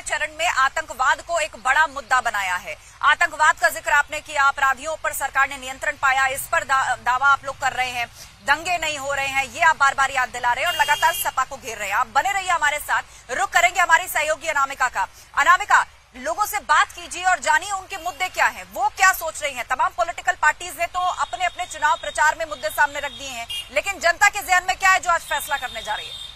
तीसरे चरण में आतंकवाद को एक बड़ा मुद्दा बनाया है। आतंकवाद का जिक्र आपने किया, अपराधियों पर सरकार ने नियंत्रण पाया, इस पर दावा आप लोग कर रहे हैं। दंगे नहीं हो रहे हैं, ये आप बार बार याद दिला रहे हैं और लगातार सपा को घेर रहे हैं। आप बने रहिए हमारे साथ, रुख करेंगे हमारी सहयोगी अनामिका का। अनामिका, लोगों से बात कीजिए और जानिए उनके मुद्दे क्या हैं, वो क्या सोच रही हैं। तमाम पॉलिटिकल पार्टीज ने तो अपने अपने चुनाव प्रचार में मुद्दे सामने रख दिए हैं, लेकिन जनता के ज़हन में क्या है जो आज फैसला करने जा रही है?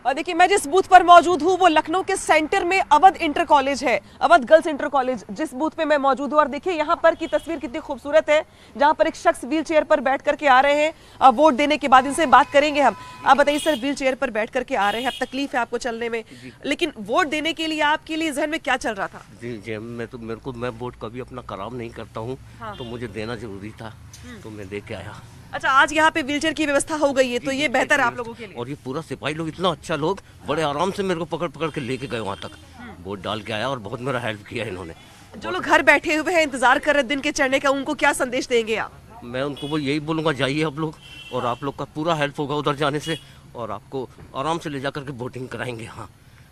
देखिए, मैं जिस बूथ पर मौजूद हूँ वो लखनऊ के सेंटर में अवध इंटर कॉलेज है, अवध गर्ल्स इंटर कॉलेज, जिस बूथ पे मैं मौजूद हूँ। और देखिए यहाँ पर की तस्वीर कितनी खूबसूरत है, जहाँ पर एक शख्स व्हील चेयर पर बैठ करके आ रहे हैं वोट देने के बाद। इनसे बात करेंगे हम। आप बताइए सर, व्हील चेयर पर बैठ करके आ रहे हैं, अब तकलीफ है आपको चलने में, लेकिन वोट देने के लिए आपके लिए जहन में क्या चल रहा था? जी, मैं वोट कभी अपना खराब नहीं करता हूँ। हाँ। तो मुझे देना जरूरी था, तो मैं दे के आया। अच्छा, आज यहाँ पे व्हीलचेयर की व्यवस्था हो गई है, तो ये बेहतर है आप लोगों के लिए। और ये पूरा सिपाही लोग इतना अच्छा लोग बड़े आराम से मेरे को पकड़ पकड़ के लेके गए वहाँ तक, वोट डाल के आया और बहुत मेरा हेल्प किया इन्होंने। जो लोग घर बैठे हुए हैं, इंतजार कर रहे दिन के चढ़ने का, उनको क्या संदेश देंगे आप? मैं उनको यही बोलूँगा, जाइए आप लोग, और आप लोग का पूरा हेल्प होगा उधर जाने से, और आपको आराम से ले जा करके वोटिंग कराएंगे। हाँ,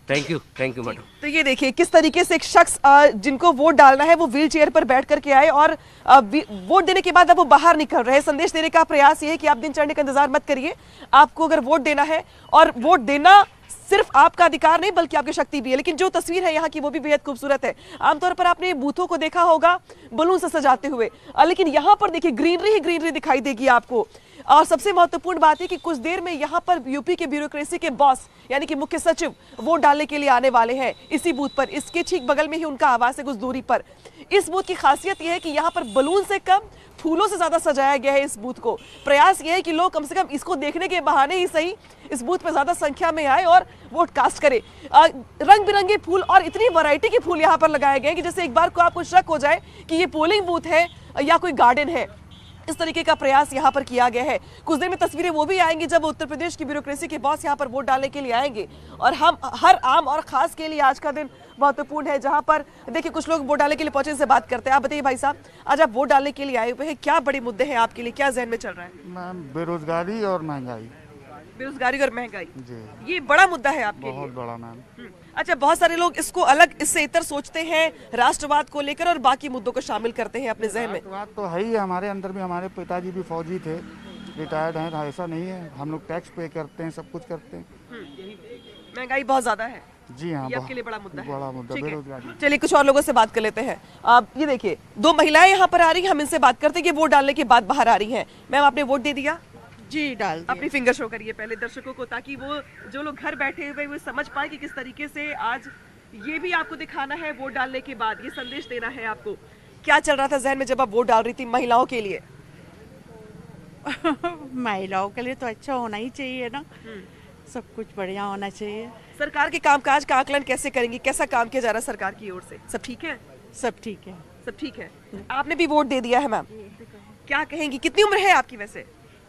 थैंक यू मैडम। तो ये देखिए किस तरीके से एक शख्स जिनको वोट डालना है वो व्हील चेयर पर बैठ करके आए और वोट देने के बाद अब वो बाहर निकल रहे हैं। संदेश देने का प्रयास ये है कि आप दिन चढ़ने का इंतजार मत करिए, आपको अगर वोट देना है, और वोट देना सिर्फ आपका अधिकार नहीं बल्कि आपकी शक्ति भी है। लेकिन जो तस्वीर है यहाँ की वो भी बेहद खूबसूरत है। आमतौर पर आपने बूथों को देखा होगा बलून से सजाते हुए, लेकिन यहाँ पर देखिए ग्रीनरी ही ग्रीनरी दिखाई देगी आपको। और सबसे महत्वपूर्ण बात है कि कुछ देर में यहाँ पर यूपी के ब्यूरोक्रेसी के बॉस यानी कि मुख्य सचिव वोट डालने के लिए आने वाले हैं इसी बूथ पर। इसके ठीक बगल में ही उनका आवास है कुछ दूरी पर। इस बूथ की खासियत यह है कि यहाँ पर बलून से कम फूलों से ज्यादा सजाया गया है इस बूथ को। प्रयास यह है कि लोग कम से कम इसको देखने के बहाने ही सही इस बूथ पर ज्यादा संख्या में आए और वोट कास्ट करे। रंग बिरंगे फूल और इतनी वैरायटी के फूल यहाँ पर लगाए गए हैं कि जैसे एक बार को आपको शक हो जाए कि ये पोलिंग बूथ है या कोई गार्डन है। इस तरीके का प्रयास यहाँ पर किया गया है। कुछ देर में तस्वीरें वो भी आएंगी जब उत्तर प्रदेश की ब्यूरोक्रेसी के बॉस यहाँ पर वोट डालने के लिए आएंगे। और हम हर आम और खास के लिए आज का दिन महत्वपूर्ण है, जहाँ पर देखिए कुछ लोग वोट डालने के लिए पहुंचे से बात करते हैं। आप बताइए भाई साहब, आज आप वोट डालने के लिए आए हुए हैं, क्या बड़े मुद्दे हैं आपके लिए, क्या जहन में चल रहा है? मैम, बेरोजगारी और महंगाई। बेरोजगारी और महंगाई जी, ये बड़ा मुद्दा है आपके लिए? बहुत बड़ा मैम। अच्छा, बहुत सारे लोग इसको अलग इससे इतर सोचते हैं राष्ट्रवाद को लेकर और बाकी मुद्दों को शामिल करते हैं अपने जहन में। राष्ट्रवाद तो है ही, हमारे अंदर भी, हमारे पिताजी भी फौजी थे, रिटायर्ड हैं, ऐसा नहीं है। हम लोग टैक्स पे करते हैं, सब कुछ करते हैं। महंगाई बहुत ज्यादा है। जी हाँ, ये आपके लिए बड़ा मुद्दा है। बड़ा मुद्दा बेरोजगारी। चलिए कुछ और लोगों से बात कर लेते हैं। आप ये देखिए, दो महिलाएं यहाँ पर आ रही हैं, हम इनसे बात करते हैं कि वोट डालने के बाद बाहर आ रही हैं। मैम, आपने वोट दे दिया? जी, डाल दिया। अपनी फिंगर शो करिए पहले दर्शकों को, ताकि वो जो लोग घर बैठे हुए वो समझ पाए कि किस तरीके से आज ये भी आपको दिखाना है वोट डालने के बाद, ये संदेश देना है आपको। क्या चल रहा था जहन में जब आप वोट डाल रही थी महिलाओं के लिए? महिलाओं के लिए तो अच्छा होना ही चाहिए ना, सब कुछ बढ़िया होना चाहिए। सरकार के कामकाज का आकलन कैसे करेंगी, कैसा काम किया जा रहा है सरकार की ओर से? सब ठीक है? सब ठीक है। सब ठीक है। आपने भी वोट दे दिया है मैम, क्या कहेंगी, कितनी उम्र है आपकी वैसे?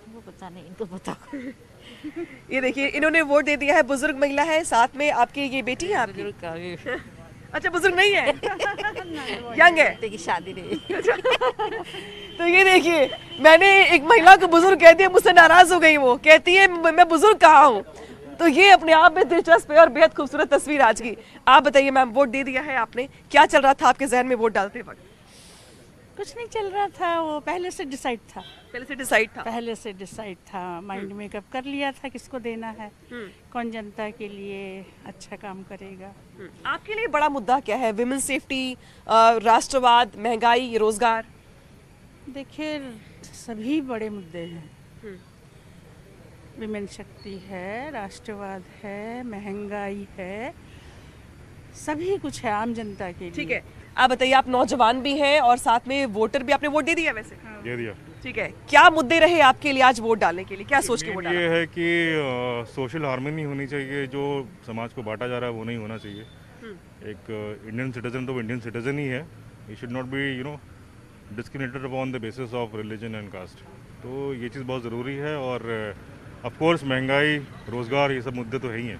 वो पता नहीं, इनको पता। ये देखिए इन्होंने वोट दे दिया है, बुजुर्ग महिला है, साथ में आपकी ये बेटी है आपकी? अच्छा, बुजुर्ग नहीं है, यंग है की शादी नहीं। तो ये देखिए, मैंने एक महिला को बुजुर्ग कह दिया, मुझसे नाराज हो गई, वो कहती है मैं बुजुर्ग कहाँ हूँ। तो ये अपने आप में दिलचस्प है और बेहद खूबसूरत तस्वीर आज की। आप बताइए मैम, वोट दे दिया है आपने, क्या चल रहा था आपके जहन में वोट डालते वक्त? कुछ नहीं चल रहा था, वो पहले से डिसाइड था। पहले से डिसाइड था, माइंड मेकअप कर लिया था किसको देना है, कौन जनता के लिए अच्छा काम करेगा। आपके लिए बड़ा मुद्दा क्या है? विमेन सेफ्टी, राष्ट्रवाद, महंगाई, रोजगार? देखिए, सभी बड़े मुद्दे हैं। विमेन शक्ति है, राष्ट्रवाद है, महंगाई है, सभी कुछ है आम जनता के लिए। ठीक है, आप बताइए, आप नौजवान भी हैं और साथ में वोटर भी, आपने वोट दे दिया वैसे? दे दिया। ठीक है, क्या मुद्दे रहे आपके लिए आज वोट डालने के लिए, क्या सोच के वोट डाला? ये है कि सोशल हार्मनी होनी चाहिए, जो समाज को बांटा जा रहा है वो नहीं होना चाहिए। एक इंडियन सिटीजन तो इंडियन सिटीजन ही है, he should not be discriminated upon the basis of religion and caste. तो ये चीज़ बहुत ज़रूरी है। और ऑफ कोर्स महंगाई, रोज़गार, ये सब मुद्दे तो है ही हैं,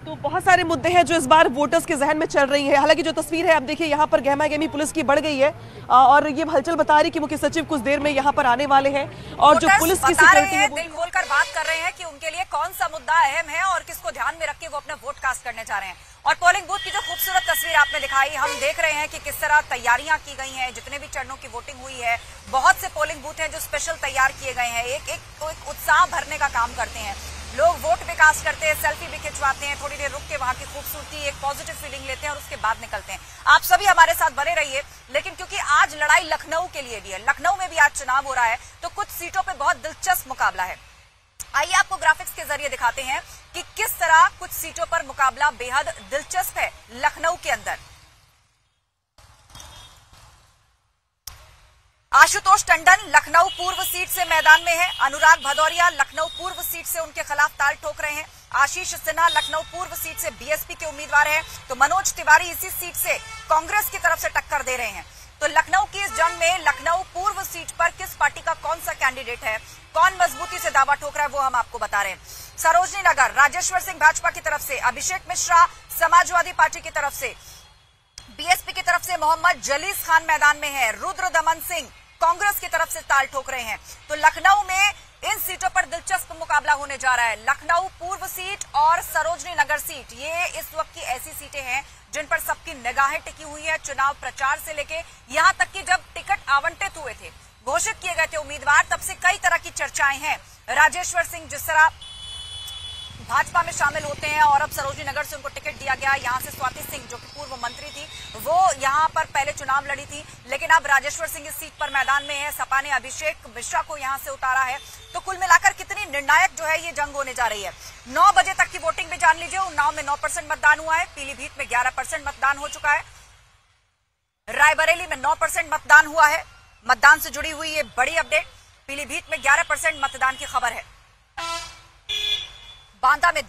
तो बहुत सारे मुद्दे हैं जो इस बार वोटर्स के जहन में चल रही है। हालांकि जो तस्वीर है आप देखिए, यहाँ पर गहमा गहमी पुलिस की बढ़ गई है और ये हलचल बता रही कि मुख्य सचिव कुछ देर में यहाँ पर आने वाले हैं और जो पुलिस की सिक्योरिटी है दिल खोलकर बात कर रहे हैं कि उनके लिए कौन सा मुद्दा अहम है और किसको ध्यान में रख के वो अपना वोट कास्ट करने जा रहे हैं। और पोलिंग बूथ की जो खूबसूरत तस्वीर आपने दिखाई, हम देख रहे हैं कि किस तरह तैयारियां की गई हैं। जितने भी चरणों की वोटिंग हुई है, बहुत से पोलिंग बूथ हैं जो स्पेशल तैयार किए गए हैं, एक उत्साह भरने का काम करते हैं। लोग वोट भी कास्ट करते हैं, सेल्फी भी खिंचवाते हैं, थोड़ी देर रुक के वहां की खूबसूरती, एक पॉजिटिव फीलिंग लेते हैं और उसके बाद निकलते हैं। आप सभी हमारे साथ बने रहिए। लेकिन क्योंकि आज लड़ाई लखनऊ के लिए भी है, लखनऊ में भी आज चुनाव हो रहा है, तो कुछ सीटों पर बहुत दिलचस्प मुकाबला है। आइए आपको ग्राफिक्स के जरिए दिखाते हैं कि किस तरह कुछ सीटों पर मुकाबला बेहद दिलचस्प है लखनऊ के अंदर। आशुतोष टंडन लखनऊ पूर्व सीट से मैदान में है। अनुराग भदौरिया लखनऊ पूर्व सीट से उनके खिलाफ ताल ठोक रहे हैं। आशीष सिन्हा लखनऊ पूर्व सीट से बीएसपी के उम्मीदवार हैं, तो मनोज तिवारी इसी सीट से कांग्रेस की तरफ से टक्कर दे रहे हैं। तो लखनऊ की इस जंग में लखनऊ पूर्व सीट पर किस पार्टी का कौन सा कैंडिडेट है, कौन मजबूती से दावा ठोक रहा है, वो हम आपको बता रहे हैं। सरोजनी नगर राजेश्वर सिंह भाजपा की तरफ से, अभिषेक मिश्रा समाजवादी पार्टी की तरफ से, बीएसपी की तरफ से मोहम्मद जलीस खान मैदान में है, रुद्र दमन सिंह कांग्रेस की तरफ से ताल ठोक रहे हैं। तो लखनऊ में इन सीटों पर दिलचस्प मुकाबला होने जा रहा है। लखनऊ पूर्व सीट और सरोजनी नगर सीट, ये इस वक्त की ऐसी सीटें हैं जिन पर सबकी निगाहें टिकी हुई है। चुनाव प्रचार से लेके यहां तक कि जब टिकट आवंटित हुए थे, घोषित किए गए थे उम्मीदवार, तब से कई तरह की चर्चाएं हैं। राजेश्वर सिंह जिस तरह भाजपा में शामिल होते हैं और अब सरोजनी नगर से उनको टिकट दिया गया। यहां से स्वाति सिंह जो कि पूर्व मंत्री थी, वो यहां पर पहले चुनाव लड़ी थी, लेकिन अब राजेश्वर सिंह इस सीट पर मैदान में है। सपा ने अभिषेक मिश्रा को यहां से उतारा है। तो कुल मिलाकर कितनी निर्णायक जो है ये जंग होने जा रही है। 9 बजे तक की वोटिंग भी जान लीजिए। उन्नाव में 9% मतदान हुआ है, पीलीभीत में 11% मतदान हो चुका है, रायबरेली में 9% मतदान हुआ है। मतदान से जुड़ी हुई ये बड़ी अपडेट, पीलीभीत में 11% मतदान की खबर है, बांदा में